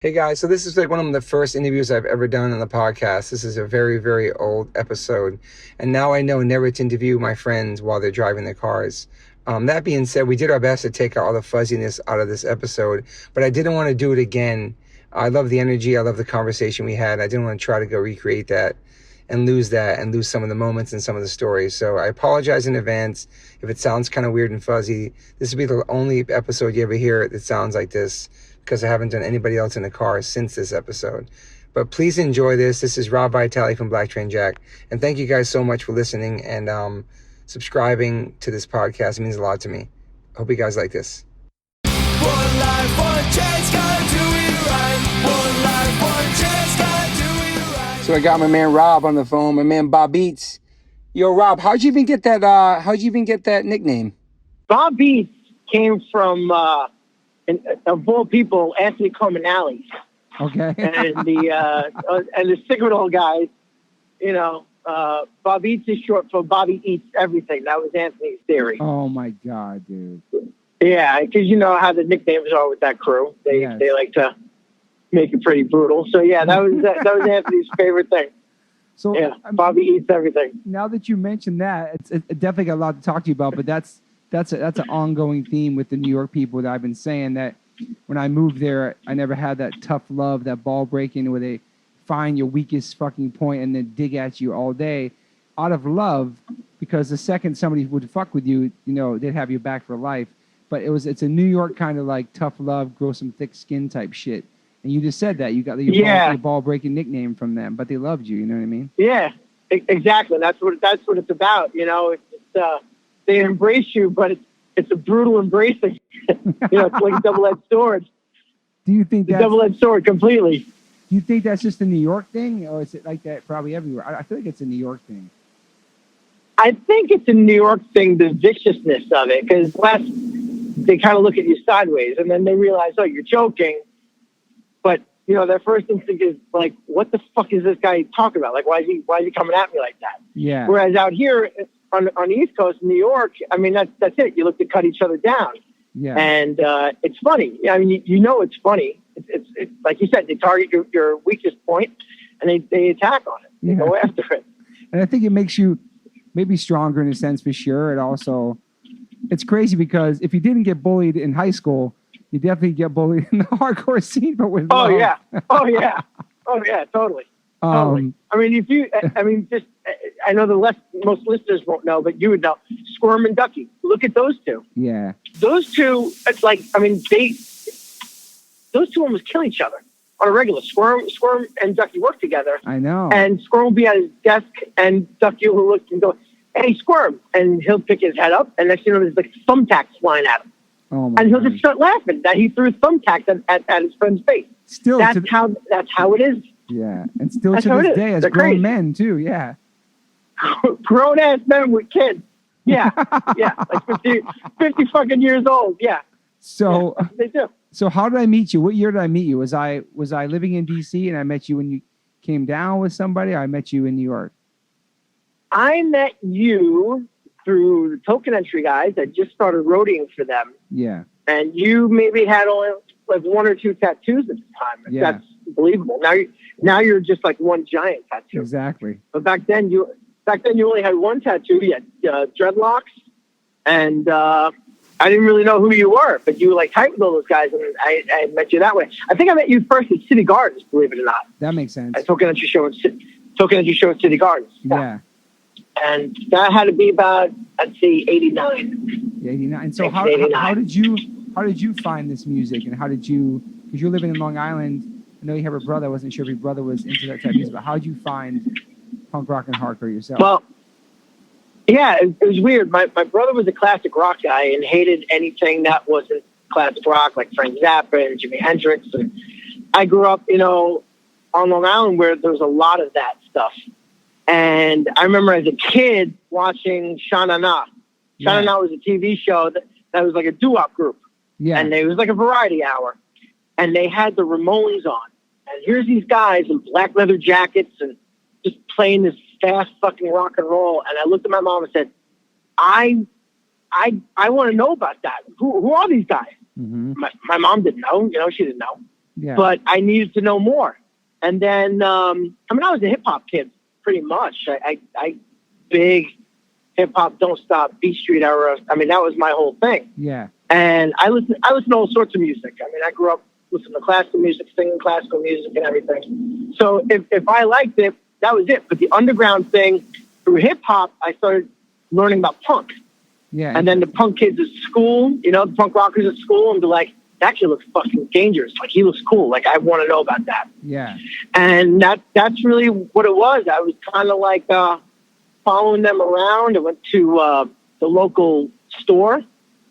Hey guys, so this is like one of the first interviews I've ever done on the podcast. This is a very, very old episode. And now I know never to interview my friends while they're driving their cars. That being said, we did our best to take all the fuzziness out of this episode, but I didn't want to do it again. I love the energy. I love the conversation we had. I didn't want to try to go recreate that and lose some of the moments and some of the stories. So I apologize in advance if it sounds kind of weird and fuzzy. This will be the only episode you ever hear that sounds like this, because I haven't done anybody else in the car since this episode. But please enjoy this. This is Rob Vitale from Black Train Jack. And thank you guys so much for listening and subscribing to this podcast. It means a lot to me. Hope you guys like this. One life, one chance, gotta do it right. One life, one chance, gotta do it right. So I got my man Rob on the phone, my man Bob Beats. Yo, Rob, how'd you even get that nickname? Bob Beats came from of all people, Anthony Cominelli. Okay. and the Signal guys, Bob Eats is short for Bobby Eats Everything. That was Anthony's theory. Oh my God, dude. Yeah, because you know how the nicknames are with that crew. They like to make it pretty brutal. So yeah, that was Anthony's favorite thing. So yeah, Bobby Eats Everything. Now that you mentioned that, it definitely got a lot to talk to you about. But that's an ongoing theme with the New York people that I've been saying, that when I moved there, I never had that tough love, that ball breaking where they find your weakest fucking point and then dig at you all day out of love, because the second somebody would fuck with you, they'd have your back for life. But it's a New York kind of like tough love, grow some thick skin type shit. And you just said that you got your ball breaking nickname from them, but they loved you. You know what I mean? Yeah, exactly. That's what it's about. They embrace you, but it's a brutal embracing. It's like a double-edged sword. Do you think that's double-edged sword completely? Do you think that's just a New York thing, or is it like that probably everywhere? I feel like it's a New York thing. I think it's a New York thing, the viciousness of it, because they kind of look at you sideways, and then they realize, oh, you're joking. But their first instinct is like, what the fuck is this guy talking about? Like, why is he coming at me like that? Yeah. Whereas out here on the East Coast, in New York, I mean, that's it. You look to cut each other down. Yeah. And it's funny. I mean, it's funny. It's like you said, they target your weakest point, and they attack on it. They go after it. And I think it makes you maybe stronger in a sense, for sure. It's crazy because if you didn't get bullied in high school, you definitely get bullied in the hardcore scene, but with love. Yeah. Oh yeah, totally. Totally. I know most listeners won't know, but you would know. Squirm and Ducky. Look at those two. Yeah. Those two, those two almost kill each other on a regular. Squirm and Ducky work together. I know. And Squirm will be at his desk, and Ducky will look and go, "Hey, Squirm," and he'll pick his head up, and next thing you know, there's like thumbtacks flying at him. Oh my and he'll God. just start laughing that he threw thumbtacks at his friend's face. Still, that's how it is. Yeah, and still That's to how it this is. day, as They're grown crazy. men too. Yeah. Grown ass men with kids. Yeah, like 50 fucking years old. Yeah. So they do. So how did I meet you? What year did I meet you? Was I living in DC and I met you when you came down with somebody? Or I met you in New York. I met you through the Token Entry guys. I just started roadieing for them. Yeah. And you maybe had only like one or two tattoos at the time. Yeah. That's believable. Now you're just like one giant tattoo. Exactly. But back then you only had one tattoo. You had dreadlocks, and I didn't really know who you were, but you were like tight with all those guys, and I met you that way. I think I met you first at City Gardens, believe it or not. That makes sense. At Token Entry show at City Gardens. Yeah. And that had to be about, I'd say, 89. 89. And so how did you find this music, and because you're living in Long Island, I know you have a brother. I wasn't sure if your brother was into that type of music, but how did you find punk rock and hardcore yourself? Well, yeah, it was weird. My brother was a classic rock guy and hated anything that wasn't classic rock, like Frank Zappa and Jimi Hendrix. And I grew up, on Long Island where there was a lot of that stuff. And I remember as a kid watching Sha Na Na. Sha Na Na was a TV show that was like a doo-wop group. Yeah. And it was like a variety hour. And they had the Ramones on. And here's these guys in black leather jackets and just playing this fast fucking rock and roll. And I looked at my mom and said, I want to know about that. Who are these guys? Mm-hmm. My mom didn't know. She didn't know. Yeah. but I needed to know more. And then, I was a hip hop kid pretty much. I big hip hop, Don't Stop, Beat Street era. I mean, that was my whole thing. Yeah. And I listen to all sorts of music. I mean, I grew up listening to classical music, singing classical music and everything. So if I liked it, that was it. But the underground thing, through hip hop, I started learning about punk. Yeah. And then the punk kids at school, the punk rockers at school, and be like, that kid looks fucking dangerous. Like, he looks cool. Like, I want to know about that. Yeah. And that's really what it was. I was kind of like following them around. I went to the local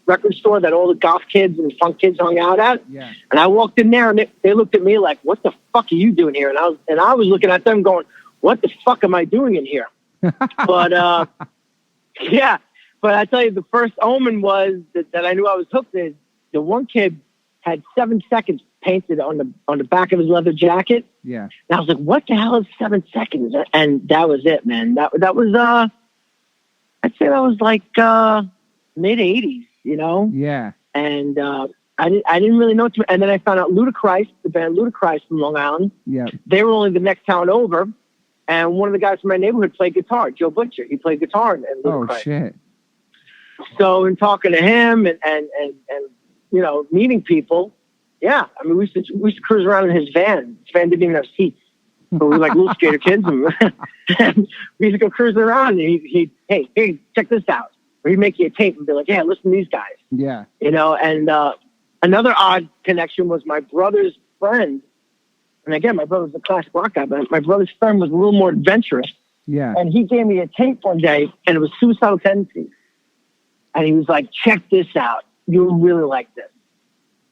record store that all the goth kids and funk kids hung out at. Yeah. And I walked in there, and they looked at me like, what the fuck are you doing here? And I was looking at them going, what the fuck am I doing in here? But, yeah. But I tell you, the first omen was that I knew I was hooked. Is the one kid had 7 seconds painted on the back of his leather jacket. Yeah. And I was like, what the hell is 7 seconds? And that was it, man. That was, I'd say that was like mid 80s, Yeah. And I didn't really know too much. And then I found out Ludacris, the band Ludacris from Long Island. Yeah. They were only the next town over. And one of the guys from my neighborhood played guitar, Joe Butcher. He played guitar in Ludacris. Oh, shit. So in talking to him and meeting people, yeah. I mean, we used to cruise around in his van. His van didn't even have seats. But we were like little skater kids. And we used to go cruising around, and he'd, hey, check this out. Or he'd make you a tape and be like, yeah, listen to these guys. Yeah. And another odd connection was my brother's friend. And again, my brother was a classic rock guy, but my brother's friend was a little more adventurous. Yeah. And he gave me a tape one day, and it was Suicidal Tendencies. And he was like, check this out. You'll really like this.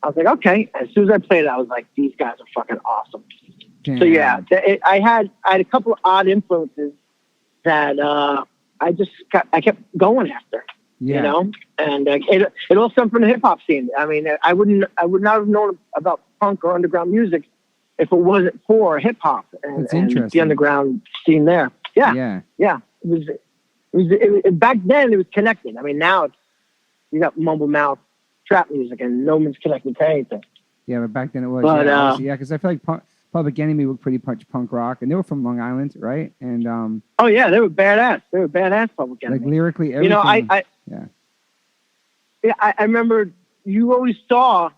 I was like, okay. As soon as I played it, I was like, these guys are fucking awesome. Damn. So yeah, I had a couple of odd influences that I kept going after. Yeah. And it all stemmed from the hip hop scene. I mean, I would not have known about punk or underground music if it wasn't for hip hop and the underground scene there. Yeah. Yeah. It was back then it was connected. I mean, now you got mumble mouth trap music and no one's connected to anything. Yeah, but back then it was. But, because I feel like Public Enemy were pretty much punk rock, and they were from Long Island, right? And oh yeah, they were badass. They were badass Public Enemy. Like lyrically, everything. I remember you always saw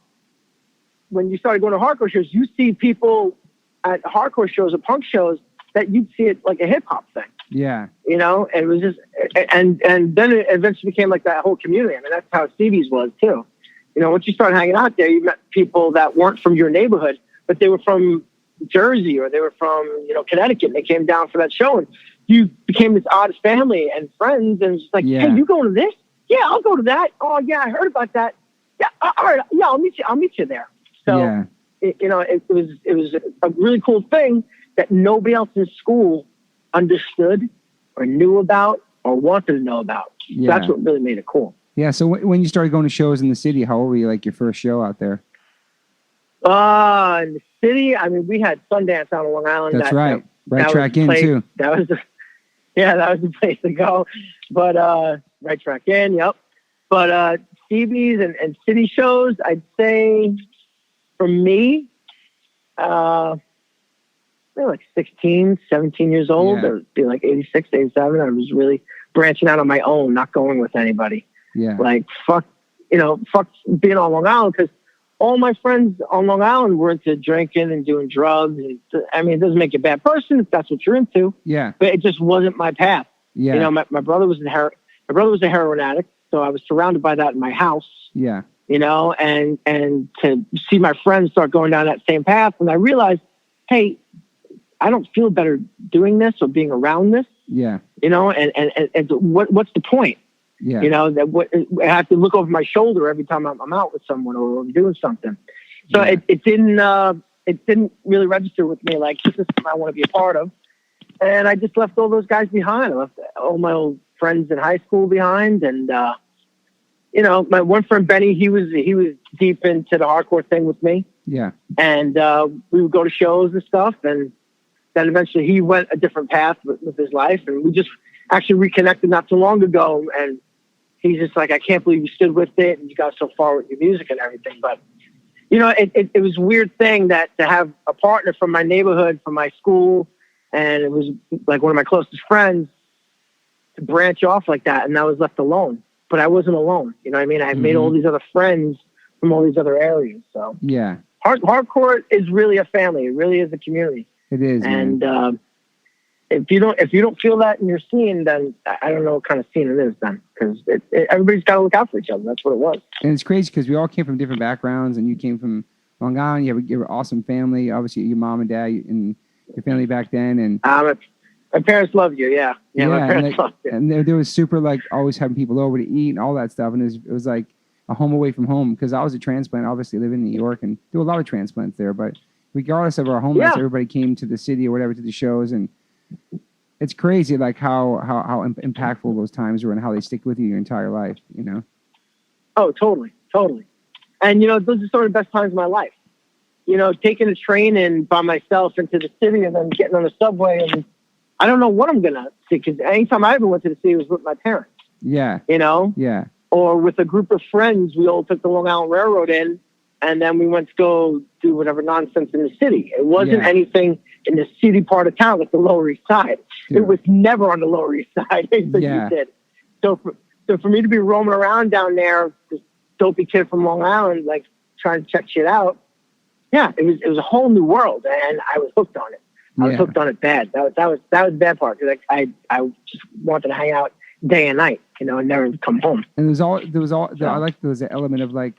when you started going to hardcore shows, you see people at hardcore shows or punk shows that you'd see it like a hip hop thing. Yeah. And it was just, and then it eventually became like that whole community. I mean, that's how Stevie's was too. Once you started hanging out there, you met people that weren't from your neighborhood, but they were from Jersey or they were from, Connecticut, and they came down for that show, and you became this odd family and friends, and it's just like, hey, you going to this? Yeah, I'll go to that. Oh yeah, I heard about that. Yeah, all right. Yeah, I'll meet you there. So, it was a really cool thing that nobody else in school understood or knew about or wanted to know about. Yeah. So that's what really made it cool. Yeah. So when you started going to shows in the city, how old were you? Like your first show out there? In the city, I mean, we had Sundance out on Long Island. That's right. Right Track In too. That was the place to go. But Right Track In, yep. But Stevie's and city shows, I'd say for me, like 16, 17 years old. Yeah. It would be like 86, 87. I was really branching out on my own, not going with anybody. Yeah. Like, fuck being on Long Island, because all my friends on Long Island were into drinking and doing drugs. And I mean, it doesn't make you a bad person if that's what you're into. Yeah. But it just wasn't my path. Yeah. My brother was a heroin addict, so I was surrounded by that in my house. Yeah. And to see my friends start going down that same path, and I realized, hey, I don't feel better doing this or being around this. Yeah. And what's the point? Yeah. I have to look over my shoulder every time I'm out with someone or I'm doing something. So it didn't really register with me. Like, this is something I want to be a part of. And I just left all those guys behind. I left all my old friends in high school behind. And, my one friend, Benny, he was deep into the hardcore thing with me. Yeah. And we would go to shows and stuff. And then eventually he went a different path with his life. And we just actually reconnected not too long ago. And he's just like, I can't believe you stood with it and you got so far with your music and everything. But it was a weird thing that to have a partner from my neighborhood, from my school, and it was like one of my closest friends to branch off like that, and I was left alone. But I wasn't alone. You know what I mean? I had made all these other friends from all these other areas. So Yeah. Hardcore is really a family. It really is a community. It is. And if you don't feel that in your scene, then I don't know what kind of scene it is then, because everybody's got to look out for each other. That's what it was. And it's crazy because we all came from different backgrounds, and you came from Long Island. You have an awesome family. Obviously, your mom and dad and your family back then. And my parents love you. Yeah. My parents love you. And there was super like always having people over to eat and all that stuff. And it was like a home away from home, because I was a transplant, obviously living in New York, and there were a lot of transplants there. But regardless of our homelands, everybody came to the city or whatever to the shows, and it's crazy like how impactful those times were and how they stick with you your entire life. Oh, totally. And those are sort of the best times of my life. Taking a train in by myself into the city and then getting on the subway, and I don't know what I'm gonna see, because anytime I ever went to the city was with my parents. Yeah. Yeah. Or with a group of friends, we all took the Long Island Railroad in, and then we went to go do whatever nonsense in the city. It wasn't anything in the city part of town, like the Lower East Side. Yeah. It was never on the Lower East Side. You did. So for me to be roaming around down there, this dopey kid from Long Island, like trying to check shit out, it was a whole new world, and I was hooked on it. I was hooked on it bad. That was the bad part, because I just wanted to hang out day and night, and never come home. And I like there was an element of like,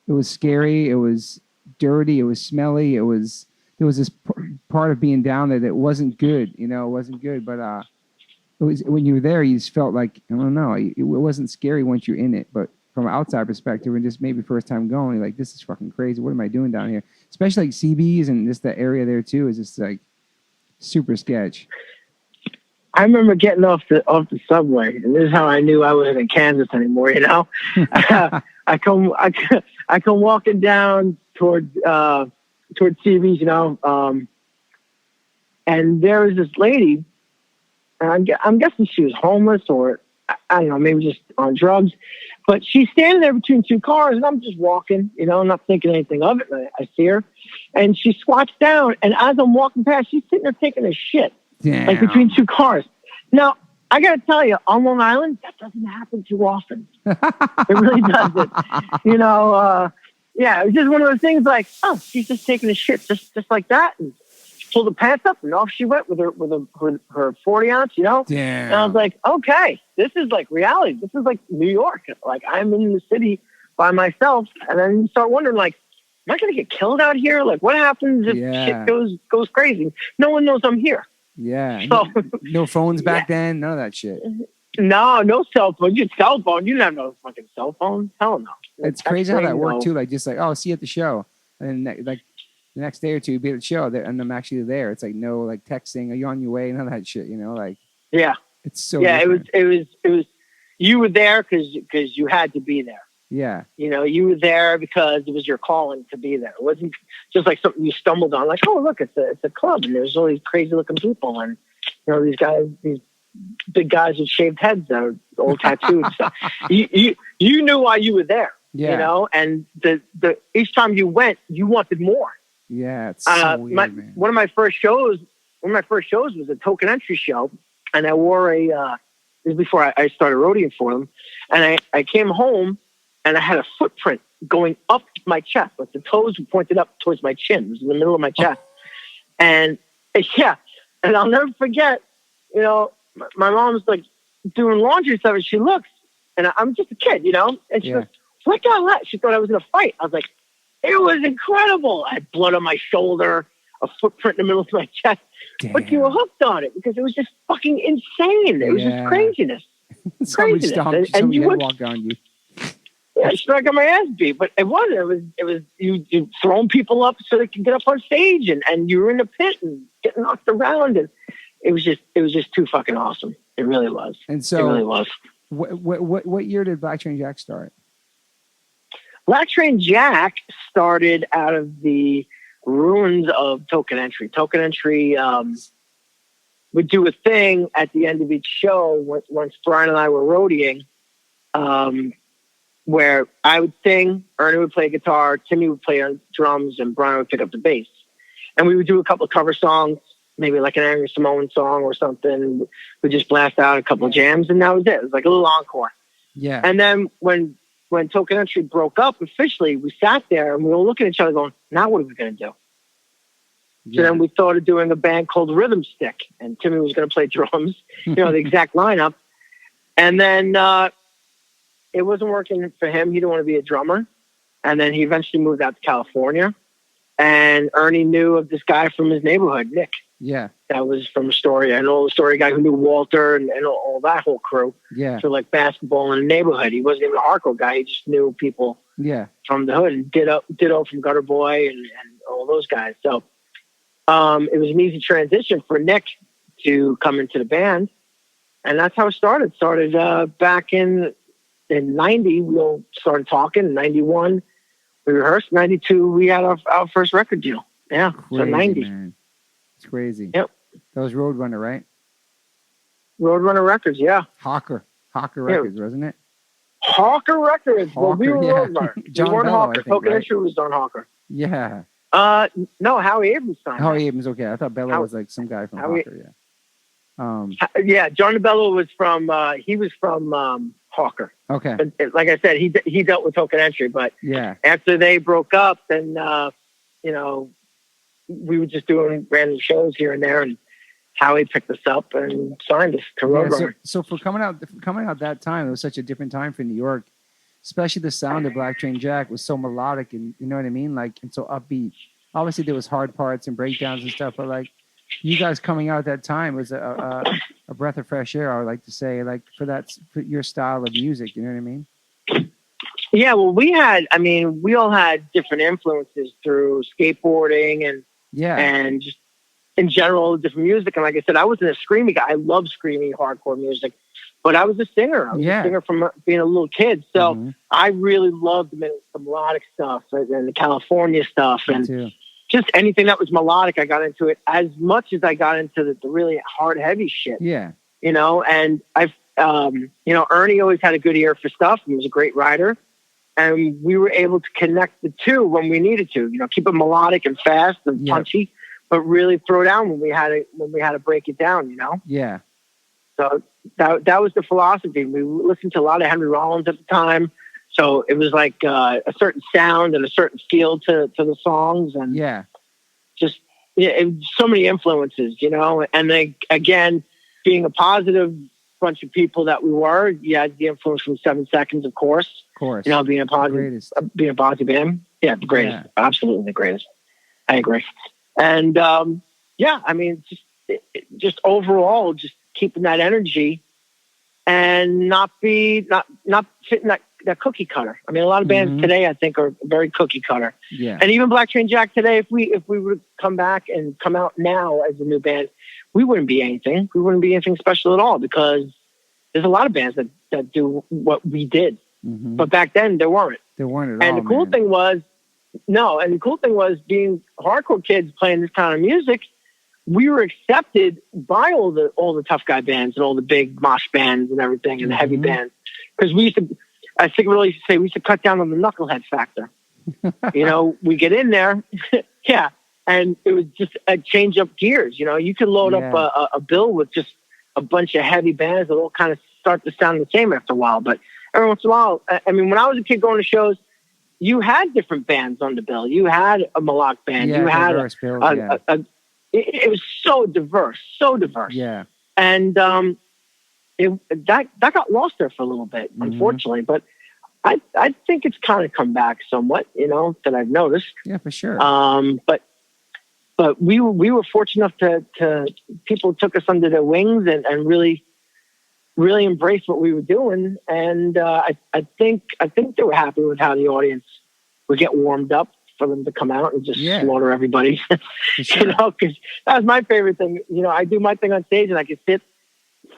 it was scary, it was dirty, it was smelly, there was this part of being down there that wasn't good, it wasn't good, but it was, when you were there, you just felt like, I don't know, it wasn't scary once you're in it, but from an outside perspective, and just maybe first time going, like, this is fucking crazy, what am I doing down here? Especially like CB's and just the area there too is just like super sketch. I remember getting off the subway, and this is how I knew I wasn't in Kansas anymore. I come walking down towards CB's, and there was this lady, and I'm guessing she was homeless, or I don't know, maybe just on drugs, but she's standing there between two cars, and I'm just walking, not thinking anything of it. And I see her, and she squats down, and as I'm walking past, she's sitting there taking a shit. Damn. Like between two cars. Now, I got to tell you, on Long Island, that doesn't happen too often. It really doesn't. It was just one of those things like, oh, she's just taking a shit just like that. And she pulled the pants up, and off she went with her 40 ounce, Damn. And I was like, okay, this is like reality. This is like New York. Like, I'm in the city by myself. And then you start wondering, like, am I going to get killed out here? Like, what happens if shit goes crazy? No one knows I'm here. Yeah. So, no phones back then. None of that shit. No cell phone. You had cell phone. You didn't have no fucking cell phone. Hell no. It's crazy how that worked too. Like, just like, oh, see you at the show, and then like the next day or two, be at the show, and I'm actually there. It's like no like texting. Are you on your way? None of that shit. Like. Yeah. It's so. Yeah. Different. It was. You were there because you had to be there. Yeah. You were there because it was your calling to be there. It wasn't just like something you stumbled on, like, oh, look, it's a club, and there's all these crazy looking people, and these big guys with shaved heads that are all tattooed. So you knew why you were there. Yeah. And the each time you went, you wanted more. Yeah. It's so weird, man. One of my first shows was a token entry show, and I wore this was before I started roadieing for them, and I came home. And I had a footprint going up my chest, like the toes pointed up towards my chin. It was in the middle of my chest. And I'll never forget, my mom's like doing laundry and stuff, and she looks, and I'm just a kid, and she goes, what the hell? She thought I was in a fight. I was like, it was incredible. I had blood on my shoulder, a footprint in the middle of my chest. Damn. But you were hooked on it because it was just fucking insane. It was just craziness. Somebody had walked on you. Yeah, I got my ass beat, but it wasn't. It was you throwing people up so they could get up on stage, and you were in the pit and getting knocked around, and it was just too fucking awesome. It really was. And so, it really was. What year did Black Train Jack start? Black Train Jack started out of the ruins of Token Entry. Token Entry would do a thing at the end of each show once Brian and I were roadieing. where I would sing, Ernie would play guitar, Timmy would play on drums, and Brian would pick up the bass. And we would do a couple of cover songs, maybe like an Angry Samoan song or something. We'd just blast out a couple of jams, and that was it. It was like a little encore. Yeah. And then when Token Entry broke up officially, we sat there and we were looking at each other going, now what are we going to do? So then we thought of doing a band called Rhythm Stick, and Timmy was going to play drums, the exact lineup. And then it wasn't working for him. He didn't want to be a drummer. And then he eventually moved out to California. And Ernie knew of this guy from his neighborhood, Nick. Yeah. That was from Astoria. And all Astoria guy who knew Walter and all that whole crew. Yeah. So like basketball in the neighborhood. He wasn't even a hardcore guy. He just knew people from the hood. And ditto from Gutter Boy and all those guys. So it was an easy transition for Nick to come into the band. And that's how it started. Started back in 90. We all started talking. In 91, we rehearsed. 92, we had our first record deal. Yeah, crazy, so 90. Man. It's crazy. Yep. That was Roadrunner, right? Roadrunner Records, yeah. Hawker Records, wasn't it? Hawker Records. Well, we were Roadrunner. John we weren't Bello, Hawker. Token Entry was on Hawker. Yeah. No, Howie Abrams signed. Howie Abrams, okay. I thought Bello was like some guy from Hawker, yeah. Yeah, John Bello was from, he was from Hawker. Okay. But, like I said, he dealt with Token Entry, but after they broke up, then, we were just doing random shows here and there, and Howie picked us up and signed us to Roadrunner. So for coming out that time, it was such a different time for New York, especially the sound of Black Train Jack was so melodic and you know what I mean, like, and so upbeat. Obviously there was hard parts and breakdowns and stuff, but like you guys coming out at that time was a breath of fresh air. I would like to say, like for your style of music, you know what I mean? Yeah, well, we all had different influences through skateboarding and just in general, different music. And like I said, I wasn't a screaming guy. I love screaming hardcore music, but I was a singer. I was a singer from being a little kid. So I really loved the melodic stuff and the California stuff and just anything that was melodic. I got into it as much as I got into the really hard, heavy shit. Yeah. And I've, Ernie always had a good ear for stuff. He was a great writer. And we were able to connect the two when we needed to, keep it melodic and fast and punchy, but really throw down when we had to break it down, Yeah. So that was the philosophy. We listened to a lot of Henry Rollins at the time. So it was like a certain sound and a certain feel to the songs. And just so many influences, and then again, being a positive bunch of people that we were, the influence from 7 Seconds, of course. Being a positive band. Yeah, the greatest. Absolutely the greatest. I agree. And just overall, just keeping that energy and not fitting that cookie cutter. I mean, a lot of bands today, I think, are very cookie cutter. Yeah. And even Black Train Jack today, if we were to come back and come out now as a new band, we wouldn't be anything. We wouldn't be anything special at all because there's a lot of bands that do what we did. But back then there weren't. There weren't at all. And the cool thing was being hardcore kids playing this kind of music, we were accepted by all the tough guy bands and all the big mosh bands and everything and the heavy bands. Because we used to cut down on the knucklehead factor. We get in there, and it was just a change up gears. You could load up a bill with just a bunch of heavy bands that all kind of start to sound the same after a while. But every once in a while, I mean, when I was a kid going to shows, you had different bands on the bill. You had a melodic band. You had it was so diverse. Yeah. And that got lost there for a little bit, unfortunately. But I think it's kind of come back somewhat, that I've noticed. Yeah, for sure. But we were fortunate enough to people took us under their wings and really embraced what we were doing. And I think they were happy with how the audience would get warmed up for them to come out and just slaughter everybody. Sure. Because that was my favorite thing. I do my thing on stage and I could sit,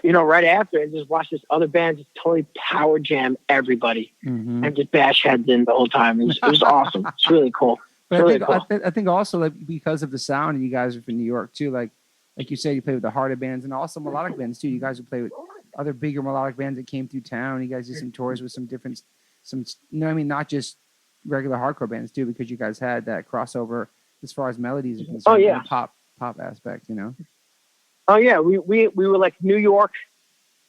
right after and just watch this other band just totally power jam everybody and just bash heads in the whole time. It was awesome. It's really cool. But really cool. I think also like because of the sound, and you guys are from New York too. Like you said, you play with the harder bands and also melodic bands too. You guys would play with other bigger melodic bands that came through town. You guys did some tours with some different some, you know what I mean, not just regular hardcore bands too, because you guys had that crossover as far as melodies are concerned. Oh, yeah. And the pop aspect, you know. Oh yeah, we were like New York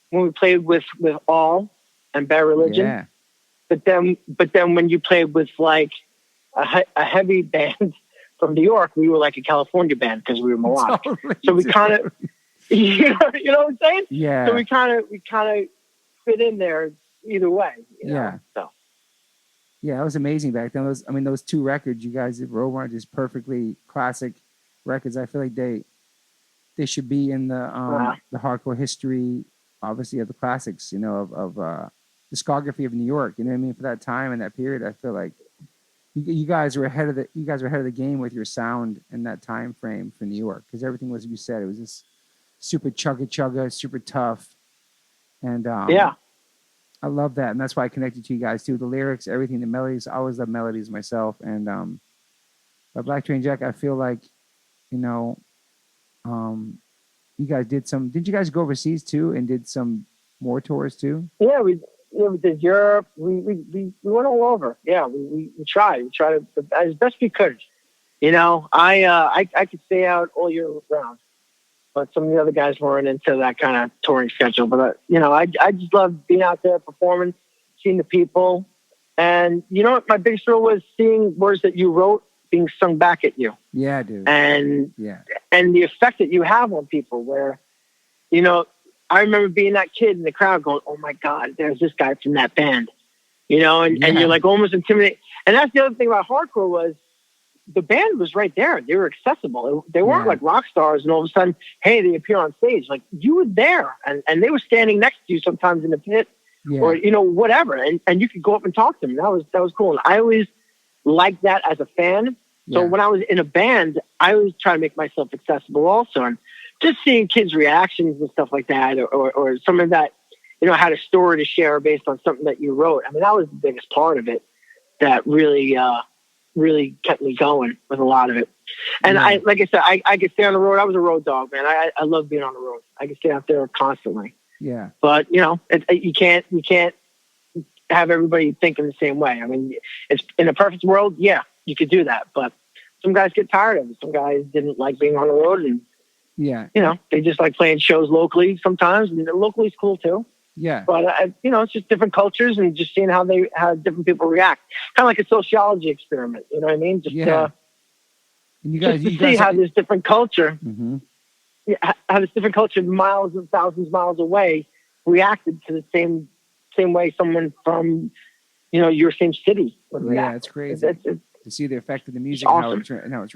when we played with All and Bad Religion. Yeah. But then when you played with like a heavy band from New York, we were like a California band because we were melodic. Totally So we kind of, you know what I'm saying? Yeah. So we kind of fit in there either way. You know? Yeah. So. Yeah, it was amazing back then. Those two records you guys did, Roadrunner, are just perfectly classic records. I feel like they should be in the hardcore history, obviously, of the classics, you know, of discography of New York. You know what I mean? For that time and that period, I feel like you guys were ahead of the game with your sound in that time frame for New York, because everything was, you said, it was just super chugga, super tough, and yeah. I love that, and that's why I connected to you guys too. The lyrics, everything, the melodies. I always love melodies myself, and by Black Train Jack, I feel like, you know, you guys did some. Did you guys go overseas too and did some more tours too? Yeah, we did Europe. We went all over. Yeah, we tried. We tried as best we could. You know, I could stay out all year round, but some of the other guys weren't into that kind of touring schedule. But you know, I just loved being out there performing, seeing the people, and you know what? My biggest thrill was seeing words that you wrote being sung back at you. Yeah, dude. And yeah, and the effect that you have on people. Where, you know, I remember being that kid in the crowd going, "Oh my God, there's this guy from that band," you know, and you're like almost intimidated. And that's the other thing about hardcore was the band was right there. They were accessible. They weren't like rock stars, and all of a sudden, hey, they appear on stage. Like you were there, and they were standing next to you sometimes in the pit, or you know, whatever, and you could go up and talk to them. That was cool. And I always liked that as a fan. So when I was in a band, I always try to make myself accessible also, and just seeing kids' reactions and stuff like that, or some of that, you know, had a story to share based on something that you wrote. I mean, that was the biggest part of it that really kept me going with a lot of it. And like I said, I could stay on the road. I was a road dog, man. I love being on the road. I could stay out there constantly. Yeah. But you know, you can't have everybody thinking the same way. I mean, it's in a perfect world, yeah, you could do that. But some guys get tired of it. Some guys didn't like being on the road, and you know, they just like playing shows locally sometimes. And locally is cool too. Yeah. But you know, it's just different cultures and just seeing how different people react. Kind of like a sociology experiment. You know what I mean? Just and you guys see how this different culture, mm-hmm. how this different culture, miles and thousands of miles away, reacted to the same way someone from, you know, your same city would react. Yeah, it's crazy to see the effect of the music, awesome. and how it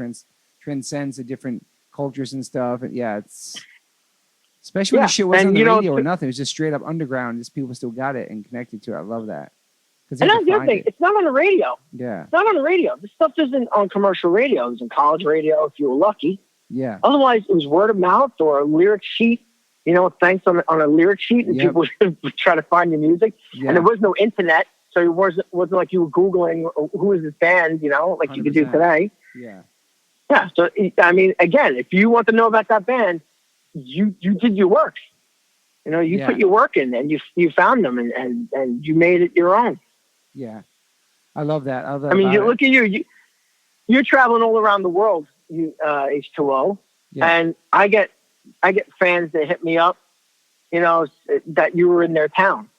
transcends the different cultures and stuff. And it's especially when the shit wasn't on the radio or nothing. It was just straight up underground. Just people still got it and connected to it. I love that. And that's the other thing. It's not on the radio. Yeah. It's not on the radio. This stuff isn't on commercial radio. It was in college radio if you were lucky. Yeah. Otherwise, it was word of mouth or a lyric sheet. You know, thanks on a lyric sheet, and people would try to find your music. Yeah. And there was no internet, so it wasn't like you were Googling who is this band, you know, like 100%. You could do today. Yeah. Yeah. So, I mean, again, if you want to know about that band, you did your work. You know, you put your work in, and you found them, and you made it your own. Yeah. I love that. I mean, look at you. You're traveling all around the world, H2O, and I get fans that hit me up, you know, that you were in their town.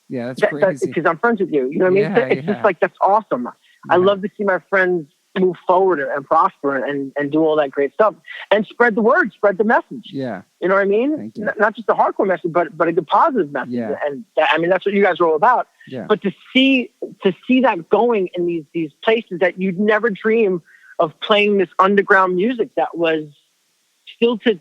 Yeah, that's crazy. Because I'm friends with you. You know what I mean? It's just like, that's awesome. Yeah. I love to see my friends move forward and prosper and do all that great stuff and spread the word, spread the message. Yeah. You know what I mean? Not just a hardcore message, but a good positive message. Yeah. And I mean, that's what you guys are all about. Yeah. But to see that going in these places that you'd never dream of playing this underground music that was still to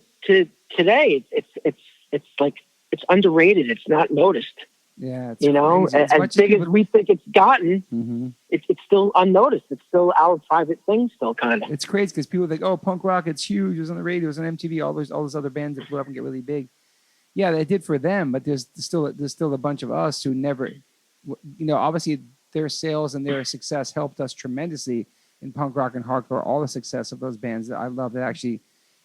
today, it's like, it's underrated. It's not noticed. Yeah, it's you know, as big as we think it's gotten, mm-hmm. it's still unnoticed. It's still our private thing, still kind of. It's crazy because people think, "Oh, punk rock, it's huge. It was on the radio, it was on MTV. All those other bands that blew up and get really big." Yeah, they did for them, but there's still a bunch of us who never, you know, obviously their sales and their success helped us tremendously in punk rock and hardcore. All the success of those bands that I love that actually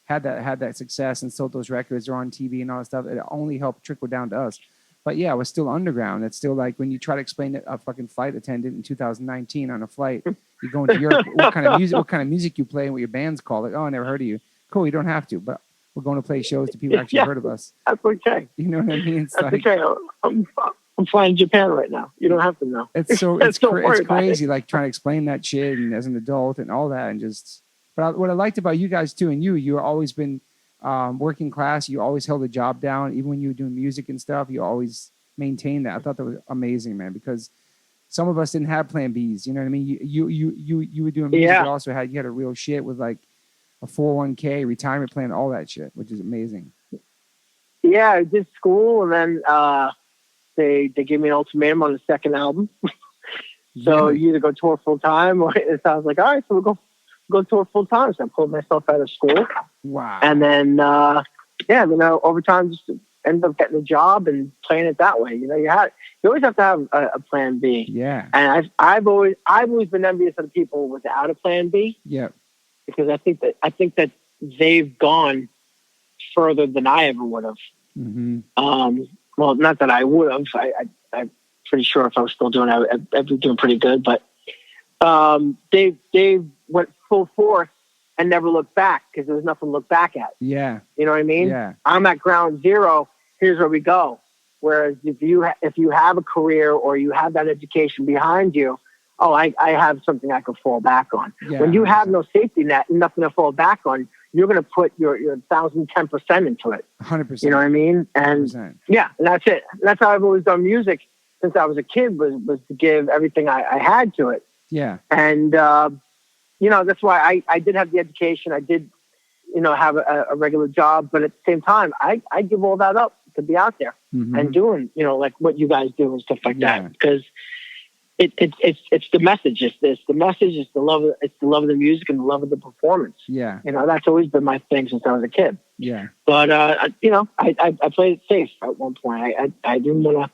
had that success and sold those records or on TV and all that stuff. It only helped trickle down to us. But yeah, it was still underground. It's still like when you try to explain to a fucking flight attendant in 2019 on a flight, you go into Europe, what kind of music you play and what your band's called. Like, oh, I never heard of you. Cool, you don't have to, but we're going to play shows to people who actually heard of us. That's okay. You know what I mean? It's That's like, okay. I'm flying to Japan right now. You don't have to know. it's Don't worry it's about crazy, it. like trying to explain that shit and as an adult and all that, and just. But what I liked about you guys too, and you always been working class. You always held a job down, even when you were doing music and stuff. You always maintained that. I thought that was amazing, man, because some of us didn't have plan Bs. You know what I mean? You were doing music, Yeah. but also you had a real shit with like a 401k, retirement plan, all that shit, which is amazing. Yeah, I did school, and then they gave me an ultimatum on the second album. So Really? you either go tour full time, or it sounds like, all right, so we'll go tour full time. So I pulled myself out of school, Wow. and then over time just ended up getting a job and playing it that way. You know, you always have to have a plan B. Yeah. And I've always been envious of the people without a plan B, Yeah. because I think that they've gone further than I ever would have. Mm-hmm. Well, not that I would have. I'm pretty sure if I was still doing it, I'd be doing pretty good. But they went full force and never looked back, because there was nothing to look back at. Yeah. You know what I mean? Yeah. I'm at ground zero. Here's where we go. Whereas if you have a career or you have that education behind you, I have something I can fall back on. Yeah, When you have 100%. no safety net and nothing to fall back on, you're going to put your 1,010% into it. 100%. You know what I mean? And 100%. yeah, and that's it. That's how I've always done music since I was a kid, was to give everything I had to it. Yeah. And, that's why I did have the education. I did, have a regular job, but at the same time, I give all that up to be out there Mhm. and doing, like what you guys do and stuff like Yeah. that. Because it's the message. It's the message. It's the love of the music and the love of the performance. Yeah. That's always been my thing since I was a kid. Yeah. But, I played it safe at one point. I didn't want to.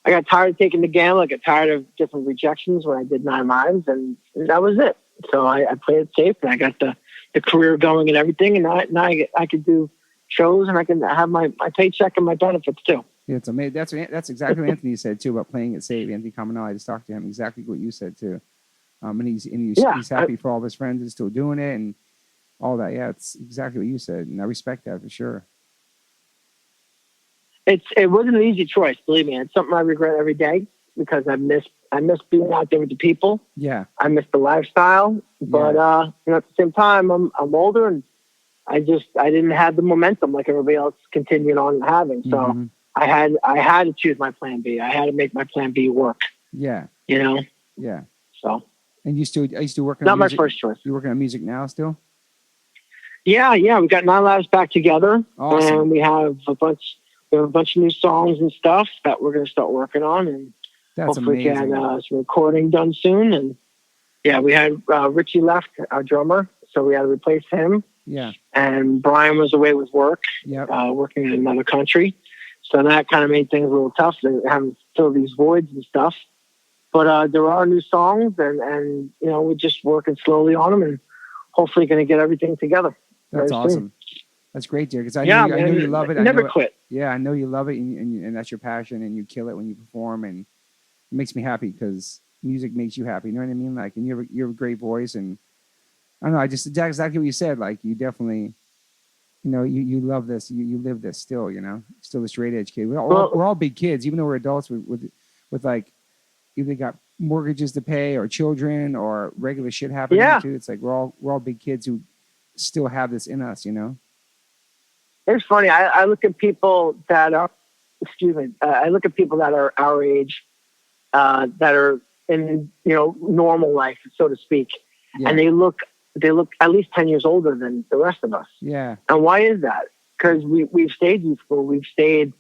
I got tired of taking the gamble. I got tired of different rejections when I did 9 Lives, and that was it. So I played it safe, and I got the career going and everything, and now I could do shows, and I can have my paycheck and my benefits too. Yeah, it's amazing. That's exactly what Anthony said too about playing it safe. Anthony Caminal, I just talked to him exactly what you said too. And he's happy for all of his friends and still doing it and all that. Yeah, it's exactly what you said, and I respect that for sure. It wasn't an easy choice, believe me. It's something I regret every day, because I miss being out there with the people. Yeah. I miss the lifestyle, but at the same time, I'm older, and I didn't have the momentum like everybody else continued on having. So Mhm. I had to choose my plan B. I had to make my plan B work. Yeah. Yeah. So And you still working not on my music? first choice. You're working on music now still? Yeah. We got 9 Lives back together, Awesome. and we have a bunch of new songs and stuff that we're going to start working on, and That's hopefully amazing. get some recording done soon. And yeah, we had Richie left, our drummer, so we had to replace him. Yeah. And Brian was away with work, Yep. working in another country. So that kind of made things a little tough, having to fill these voids and stuff. But there are new songs, and we're just working slowly on them, and hopefully going to get everything together. That's very awesome. soon. That's great, dear. Because I Yeah, know you love it. I Never know quit. Yeah, I know you love it, and that's your passion, and you kill it when you perform, and it makes me happy because music makes you happy. You know what I mean? Like, and you have a great voice, and I don't know. That's exactly what you said. Like, you definitely, you love this. You live this still. Still the straight edge kid. We're all big kids, even though we're adults with like either got mortgages to pay or children or regular shit happening Yeah. too. It's like we're all big kids who still have this in us. It's funny. I look at people that are, I look at people that are our age, that are in, normal life, so to speak. Yeah. And they look at least 10 years older than the rest of us. Yeah. And why is that? Because we've stayed youthful. We've stayed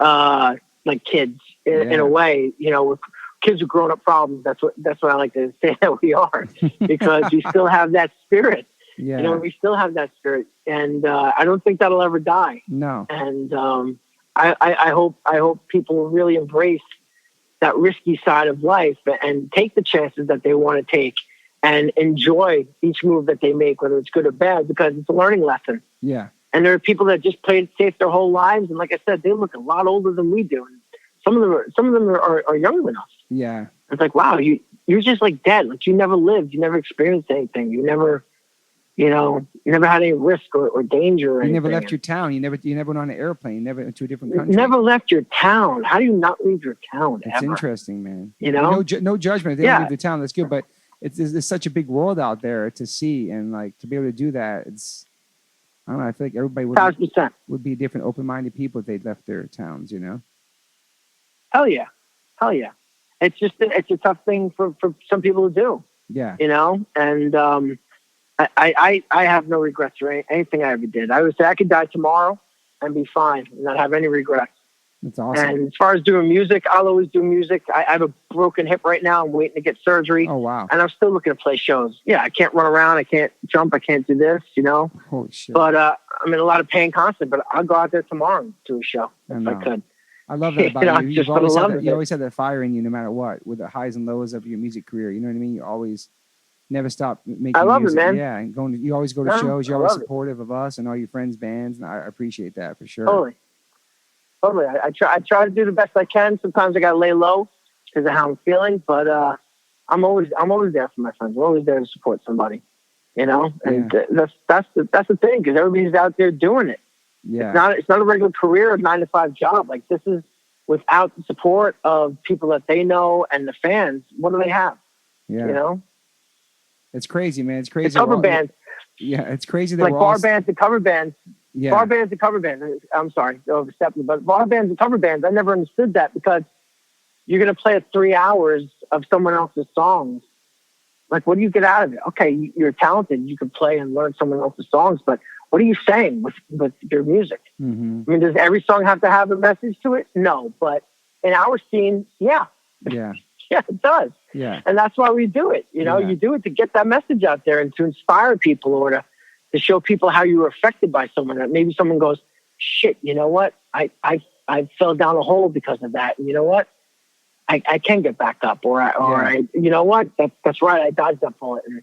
like kids in a way. With kids with grown up problems. That's what I like to say that we are, because we still have that spirit. Yeah. We still have that spirit, and I don't think that'll ever die. No. And I hope people will really embrace that risky side of life and take the chances that they want to take, and enjoy each move that they make, whether it's good or bad, because it's a learning lesson. Yeah. And there are people that just played it safe their whole lives, and like I said, they look a lot older than we do. some of them are younger than us. Yeah. It's like, wow, you're just like dead. Like you never lived, you never experienced anything, you never had any risk or danger. Or you never anything. left your town. You never went on an airplane. You never went to a different country. Never left your town. How do you not leave your town? It's ever? interesting, man. You know, no judgment. If they don't leave the town, that's good. But there's such a big world out there to see, and like to be able to do that, I don't know. I feel like everybody would be different, open-minded people if they left their towns. You know. Hell yeah. It's a tough thing for some people to do. Yeah. You know, and I have no regrets for anything I ever did. I would say I could die tomorrow and be fine and not have any regrets. That's awesome. And as far as doing music, I'll always do music. I have a broken hip right now. I'm waiting to get surgery. Oh, wow. And I'm still looking to play shows. Yeah, I can't run around. I can't jump. I can't do this, you know. Holy shit. But I'm in a lot of pain constantly. But I'll go out there tomorrow and do a show if I could. I love that about you. You always had that fire in you no matter what, with the highs and lows of your music career. You know what I mean? You always never stop making I love music. it, man. Yeah, and you always go to shows. You're always supportive of us and all your friends' bands, and I appreciate that for sure. Totally. I try to do the best I can. Sometimes I gotta lay low because of how I'm feeling, but I'm always there for my friends. I'm always there to support somebody, you know. And that's the thing, because everybody's out there doing it. Yeah, it's not a regular career, a 9-to-5 job. Like this is without the support of people that they know and the fans. What do they have? Yeah, you know. It's crazy, man. It's crazy. The cover bands. Yeah, it's crazy that like bar bands and cover bands. Yeah. Bar bands and cover bands. I'm sorry, overstepping, but bar bands and cover bands. I never understood that, because you're going to play 3 hours of someone else's songs. Like, what do you get out of it? Okay, you're talented. You can play and learn someone else's songs, but what are you saying with your music? Mm-hmm. I mean, does every song have to have a message to it? No, but in our scene, yeah. Yeah. Yeah, it does. Yeah. And that's why we do it. You know, you do it to get that message out there and to inspire people, or to show people how you were affected by someone. That maybe someone goes, shit, you know what? I fell down a hole because of that. And you know what? I can get back up, you know what? That's right. I dodged that bullet. And,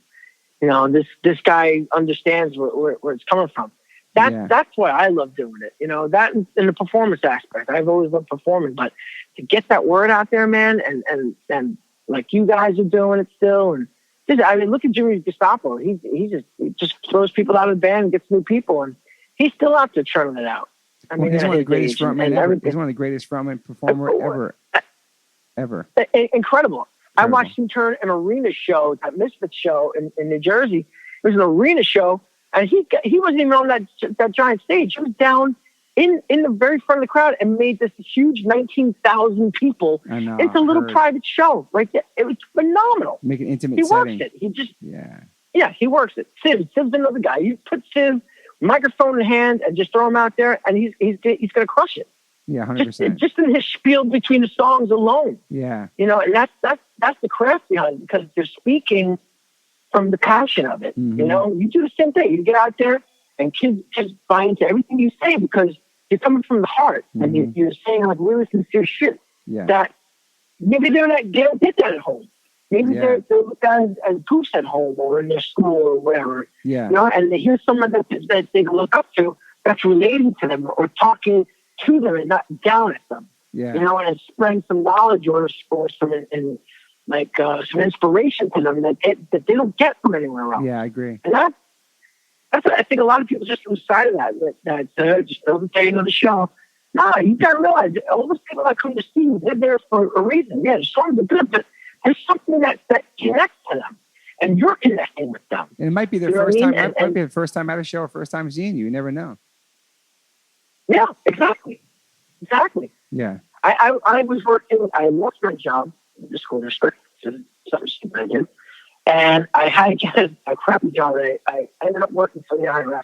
you know, this guy understands where it's coming from. That's why I love doing it. You know, that in the performance aspect. I've always loved performing, but to get that word out there, man, and like you guys are doing it still, and I mean, look at Jimmy Gestapo. He just throws people out of the band and gets new people, and he's still out there churning it out. I mean, he's one of the greatest frontmen ever. He's one of the greatest frontman performer ever. Incredible. I watched him turn an arena show, that Misfits show in New Jersey. It was an arena show, and he wasn't even on that giant stage. He was down in the very front of the crowd and made this huge 19,000 people into a little private show. Like, it was phenomenal. Make an intimate He setting. works it. He just he works it. Siv's another guy. You put Siv, microphone in hand, and just throw him out there, and he's going to crush it. Yeah, 100%. Just in his spiel between the songs alone. Yeah. You know, and that's the craft behind it, because they're speaking from the passion of it. Mm-hmm. You know, you do the same thing. You get out there, and kids buy into everything you say, because you're coming from the heart, and you're saying like really sincere shit that maybe they don't get that at home. Maybe they're looked at as goofs at home or in their school or whatever. Yeah. You know, and they hear someone that they can look up to, that's relating to them or talking to them and not down at them. Yeah. You know, and it's spreading some knowledge or some inspiration to them that they don't get from anywhere else. Yeah, I agree. And that's I think a lot of people just lose sight of that just doesn't say on the show. No, you gotta realize all those people that come to see you, they're there for a reason. Yeah, the songs are good, but there's something that connects to them, and you're connecting with them. And it might be their first time. It might be the first time at a show, or first time seeing you. You never know. Yeah, exactly. Yeah. I was working. I lost my job in the school district. Something stupid I did. And I had to get a crappy job. I ended up working for the IRS.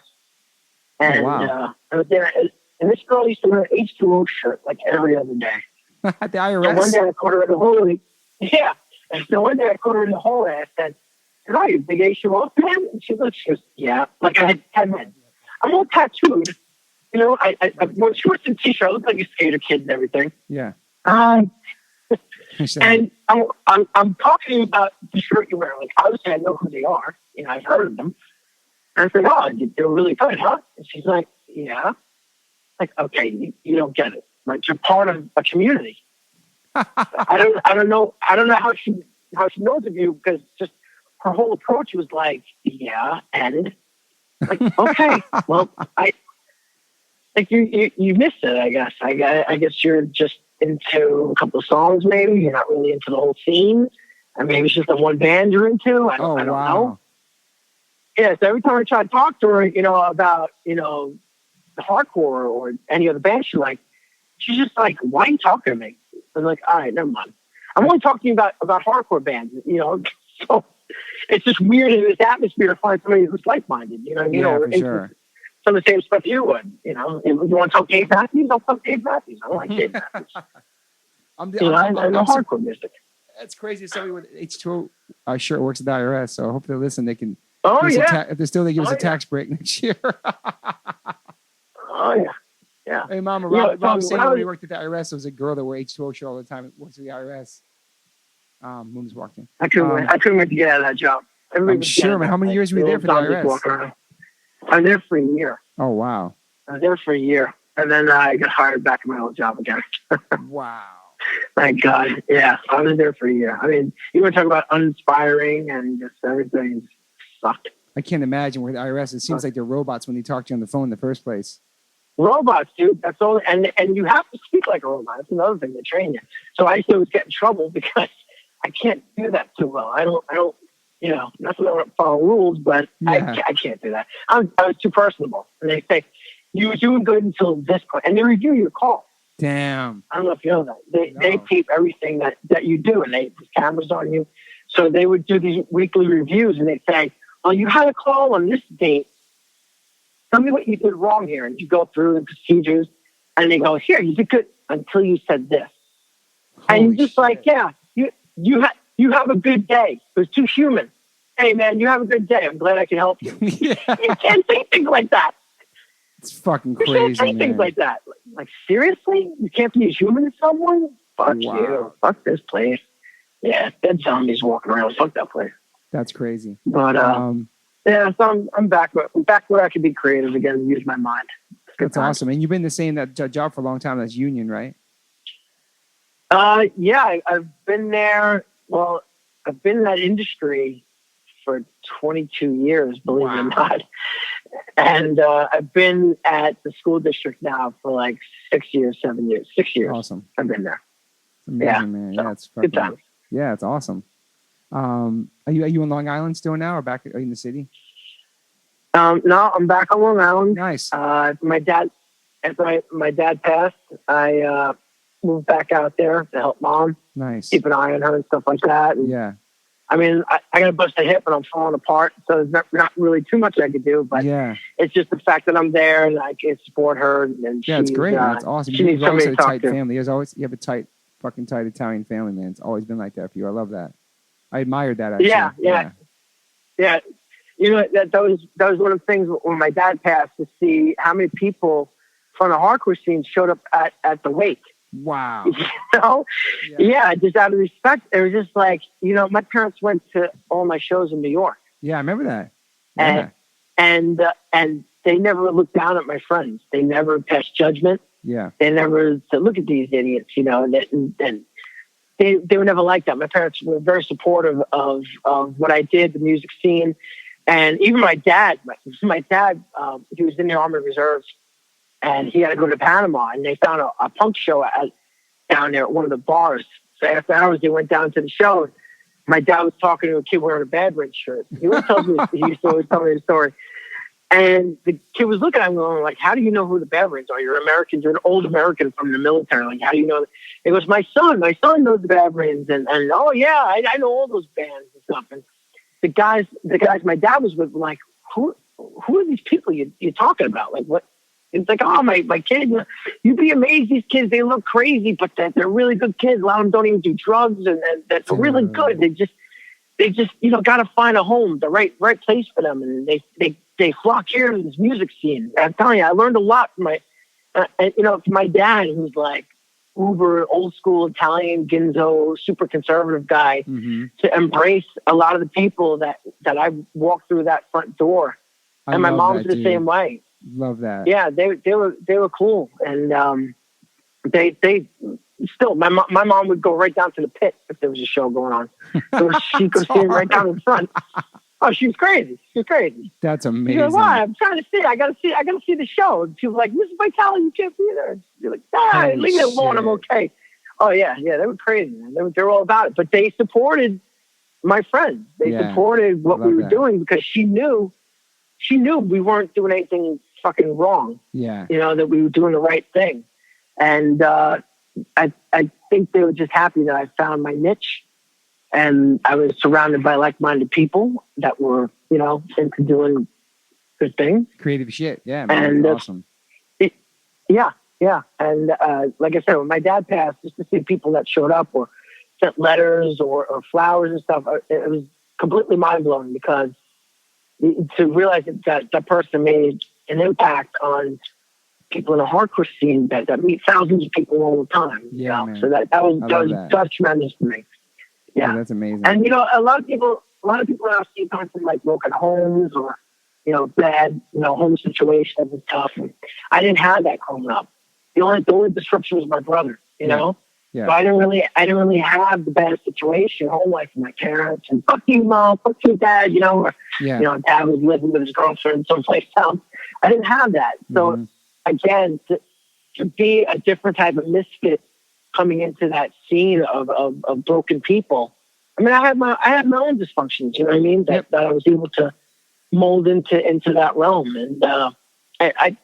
And I was there. And this girl used to wear an H2O shirt like every other day. The IRS? And one day I caught her in the hallway. Yeah. And so one day I caught her in the hallway. I said, "Are you a big H2O fan?" And she goes, "Yeah." Like I had 10 men. I'm all tattooed. You know, I wore shorts and t-shirt. I look like a skater kid and everything. Yeah. And I'm talking about the shirt you wear. Like, obviously, I know who they are. You know, I've heard of them. And I said, "Oh, they're really good, huh?" And she's like, "Yeah." Like, okay, you don't get it. Like, you're part of a community. I don't know how she knows of you, because just her whole approach was like, yeah, and like, okay, well, I like you missed it, I guess. I guess you're just into a couple of songs, maybe. You're not really into the whole scene, and maybe it's just the one band you're into. I don't know. Yeah, so every time I try to talk to her, about, the hardcore or any other band she liked, she's just like, why are you talking to me? I'm like, all right, never mind. I'm only talking to you about hardcore bands, So it's just weird in this atmosphere to find somebody who's like-minded, For sure. Some of the same stuff you would, You want to talk Dave Matthews? I'll talk Dave Matthews. I don't like Dave Matthews. I'm hardcore music. That's crazy. Somebody with H2O shirt works at the IRS, so I hope they listen. They can. Oh yeah. If they're still, they give us a tax break next year. Oh yeah. Yeah. Hey, Mama, Rob saying when we worked at the IRS, there was a girl that wore H2O shirt all the time. Works at the IRS. Moon's walked in. I couldn't wait to get out of that job. I'm sure, man. How many years were you there for the IRS? I was there for a year. Oh wow. I was there for a year, and then I got hired back in my old job again. Wow. Thank God. Yeah, I was there for a year. I mean, you want to talk about uninspiring and just everything sucked. I can't imagine with the IRS. It seems like they're robots when they talk to you on the phone in the first place. Robots, dude. That's all. And you have to speak like a robot. That's another thing they train you. So I used to always get in trouble because I can't do that too well. I don't. Not that I don't follow rules, but yeah. I can't do that. I was too personable. And they say, you were doing good until this point. And they review your call. Damn. I don't know if you know that. They tape everything that you do, and they put cameras on you. So they would do these weekly reviews, and they'd say, oh, you had a call on this date. Tell me what you did wrong here. And you go through the procedures, and they go, here, you did good until you said this. And you're just like, yeah, you have a good day. It was too human. Hey, man, you have a good day. I'm glad I can help you. Yeah. You can't say things like that. It's fucking crazy, You can't say things like that. Like, seriously? You can't be a human to someone? Fuck you. Fuck this place. Yeah, dead zombies walking around. Fuck that place. That's crazy. But, yeah, so I'm back where I can be creative again and use my mind. That's awesome. And you've been the same that job for a long time. That's union, right? Yeah, I've been there. Well, I've been in that industry for 22 years, believe it or not. And I've been at the school district now for like 6 years. Awesome. I've been there. Amazing, man. So, yeah, it's good time. Yeah, it's awesome. Are you on Long Island still now, or back in the city? No, I'm back on Long Island. Nice. After my dad passed, I moved back out there to help Mom. Nice. Keep an eye on her and stuff like that. And, yeah. I mean, I got a busted hip and I'm falling apart, so there's not really too much I could do. But it's just the fact that I'm there and I can support her. And it's great. That's awesome. She needs somebody a to talk tight to. family. You have a fucking tight Italian family, man. It's always been like that for you. I love that. I admired that. Actually. Yeah. You know, that was one of the things when my dad passed, to see how many people from the hardcore scene showed up at the wake. Wow. You know? Yeah, just out of respect. It was just like, my parents went to all my shows in New York. Yeah, I remember that. Yeah. And they never looked down at my friends. They never passed judgment. Yeah. They never said, look at these idiots, and they were never like that. My parents were very supportive of what I did, the music scene. And even my dad, he was in the Army Reserves, and he had to go to Panama, and they found a punk show down there at one of the bars. So after hours, they went down to the show. My dad was talking to a kid wearing a Bad Red shirt. He used to always tell me the story. And the kid was looking at him going, like, how do you know who the Bad Reds are? You're Americans. You're an old American from the military. Like, how do you know that? He goes, my son knows the Bad Reds. And oh, yeah, I know all those bands and stuff. And the guys my dad was with, like, who are these people you're talking about? Like, what? It's like, oh, my kid, you'd be amazed. These kids, they look crazy, but they're really good kids. A lot of them don't even do drugs, and that's really good. They just got to find a home, the right place for them, and they flock here to this music scene. I'm telling you, I learned a lot from my dad, who's like uber old school Italian ginzo, super conservative guy, to embrace a lot of the people that I walked through that front door. And my mom's the same way. Love that. Yeah, they were cool, and they still, my mom would go right down to the pit if there was a show going on. So she'd go stand right down in front. Oh, she was crazy. She was crazy. That's amazing. She goes, "Why? I'm trying to see. I gotta see the show." And people were like, "Mrs. Vitale, you can't be there." And you're like, "Ah, leave it alone. I'm okay." Oh yeah, they were crazy, man. They were all about it. But they supported my friends. They supported what we were doing because she knew we weren't doing anything fucking wrong. Yeah. That we were doing the right thing. And I think they were just happy that I found my niche, and I was surrounded by like-minded people that were, into doing good things. Creative shit. Yeah, man. And that's awesome. Yeah. And like I said, when my dad passed, just to see people that showed up or sent letters or flowers and stuff, it was completely mind-blowing because to realize that person made an impact on people in the hardcore scene that meet thousands of people all the time. Yeah, man. So that was tremendous for me. Yeah, that's amazing. And a lot of people now see coming from like broken homes or bad home situations and stuff. And I didn't have that growing up. The only disruption was my brother. Yeah. So I didn't really have the bad situation, home life with my parents and fuck you mom, fuck you dad, or dad was living with his girlfriend someplace else. I didn't have that. So again, to be a different type of misfit coming into that scene of broken people. I mean, I had my own dysfunctions, you know what I mean? That I was able to mold into that realm. And I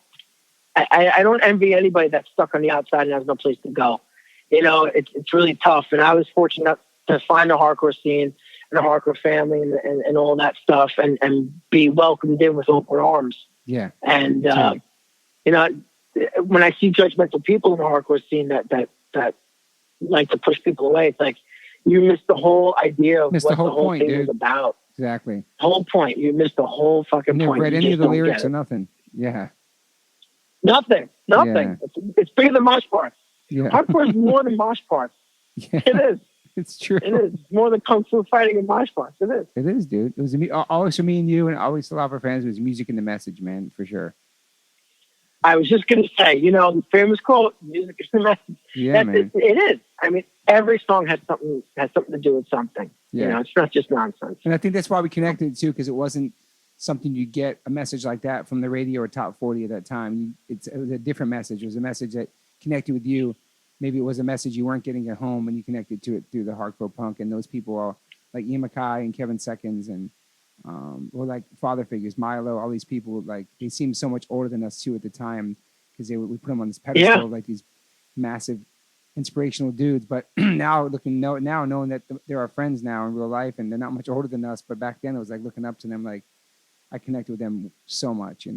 don't envy anybody that's stuck on the outside and has no place to go. It's really tough. And I was fortunate to find a hardcore scene and a hardcore family and all that stuff and be welcomed in with open arms. Yeah. And, when I see judgmental people in the hardcore scene that like to push people away, it's like you missed the whole idea of what the whole thing was about. Exactly. Whole point. You missed the whole fucking point. Read any of the lyrics or nothing. Yeah. Nothing. Yeah. It's bigger than mosh parts. Yeah. Hardcore is more than mosh parts. Yeah. It is. It's true. It is. It's more than kung fu fighting and mosh parts. It is. It is, dude. It was always for me and you, and always a lot of our fans. It was music and the message, man, for sure. I was just going to say, the famous quote, "Music is the message." Yeah, man. It is. I mean, every song has something to do with something. Yeah. It's not just nonsense. And I think that's why we connected too, because it wasn't something you get a message like that from the radio or top 40 at that time. It was a different message. It was a message that connected with you. Maybe it was a message you weren't getting at home, and you connected to it through the hardcore punk. And those people are like Ian MacKay and Kevin Seconds and or like father figures, Milo, all these people, like they seemed so much older than us too at the time because we put them on this pedestal, like these massive inspirational dudes. But now knowing that they're our friends now in real life and they're not much older than us, but back then it was like looking up to them, like I connected with them so much,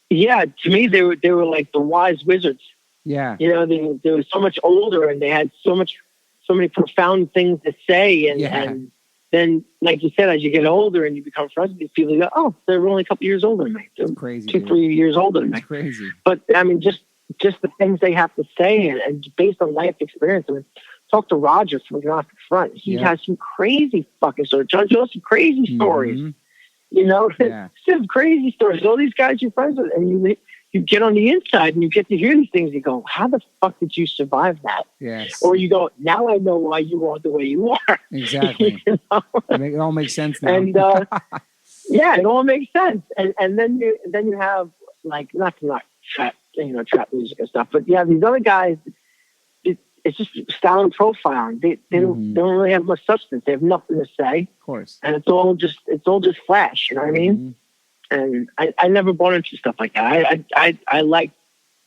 Yeah, to me they were like the wise wizards. Yeah. They were so much older and they had so many profound things to say. And then, like you said, as you get older and you become friends with these people, you go, "Oh, they're only a couple years older than me. They're crazy, 2-3 years older than me." It's crazy. But I mean, just the things they have to say and based on life experience. I mean, talk to Roger from the front. He has some crazy fucking stories. John Joe, some crazy stories. Some crazy stories. All these guys you're friends with, and you get on the inside and you get to hear these things. You go, "How the fuck did you survive that?" Yes. Or you go, "Now I know why you are the way you are." Exactly. It all makes sense now. And it all makes sense. And then you have like not trap music and stuff, but these other guys. It's just style and profiling. They don't really have much substance. They have nothing to say. Of course. And it's all just flash. You know what I mean? And I never bought into stuff like that. I like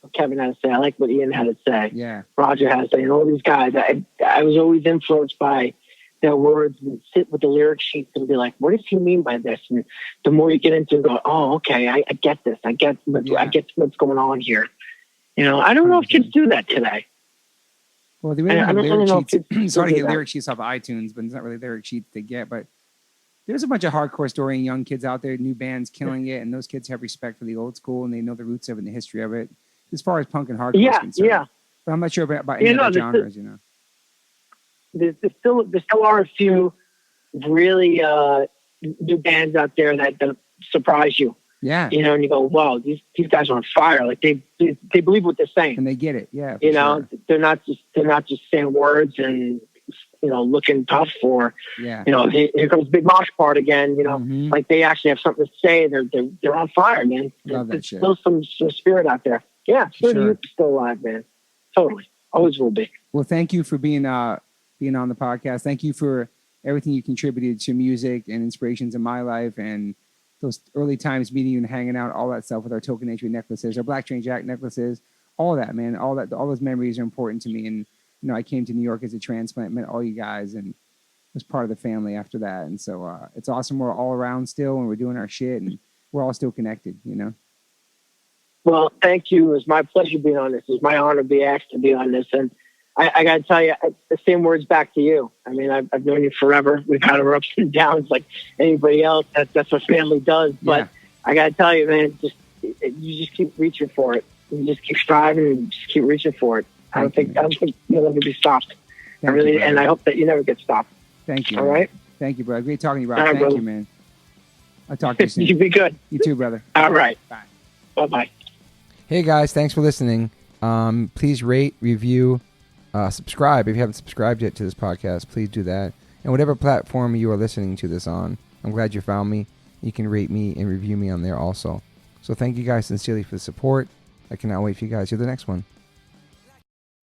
what Kevin had to say. I like what Ian had to say. Yeah. Roger had to say. And all these guys. I was always influenced by their words and sit with the lyric sheets and be like, "What does he mean by this?" And the more you get into it, go, "Oh, okay, I get this. I get what's going on here." I don't know if kids do that today. Well, they really have lyric sheets. It's hard to get lyric sheets off of iTunes, but it's not really lyric sheets to get. But there's a bunch of hardcore storying young kids out there, new bands killing it, and those kids have respect for the old school and they know the roots of it and the history of it. As far as punk and hardcore is concerned. Yeah. But I'm not sure about any other genres, There still are a few really new bands out there that surprise you. Yeah. And you go, wow, these guys are on fire. Like they believe what they're saying. And they get it. Yeah. Sure. They're not just saying words and, looking tough for, yeah. Here comes Big Mosh part again, like they actually have something to say. They're on fire, man. Love that There's shit. still some spirit out there. Yeah. Spirit Sure. of youth is still alive, man. Totally. Always will be. Well, thank you for being on the podcast. Thank you for everything you contributed to music and inspirations in my life, and those early times meeting you and hanging out, all that stuff with our token entry necklaces, our Black Train Jack necklaces, all that, man. All those memories are important to me. And, I came to New York as a transplant, met all you guys, and was part of the family after that. And so it's awesome. We're all around still, and we're doing our shit, and we're all still connected, Well, thank you. It was my pleasure being on this. It was my honor to be asked to be on this. And I got to tell you, the same words back to you. I mean, I've known you forever. We've had our ups and downs like anybody else. That's what family does. But I got to tell you, man, you just keep reaching for it. You just keep striving and just keep reaching for it. I don't think you'll ever be stopped. And I hope that you never get stopped. Thank you. All right? Thank you, brother. Great talking to you, Rob. All right, Thank brother. you, man. I'll talk to you soon. You be good. You too, brother. All right. Bye. Bye-bye. Hey guys, thanks for listening. Please rate, review, subscribe. If you haven't subscribed yet to this podcast, please do that. And whatever platform you are listening to this on, I'm glad you found me. You can rate me and review me on there also. So thank you guys sincerely for the support. I cannot wait for you guys to hear the next one.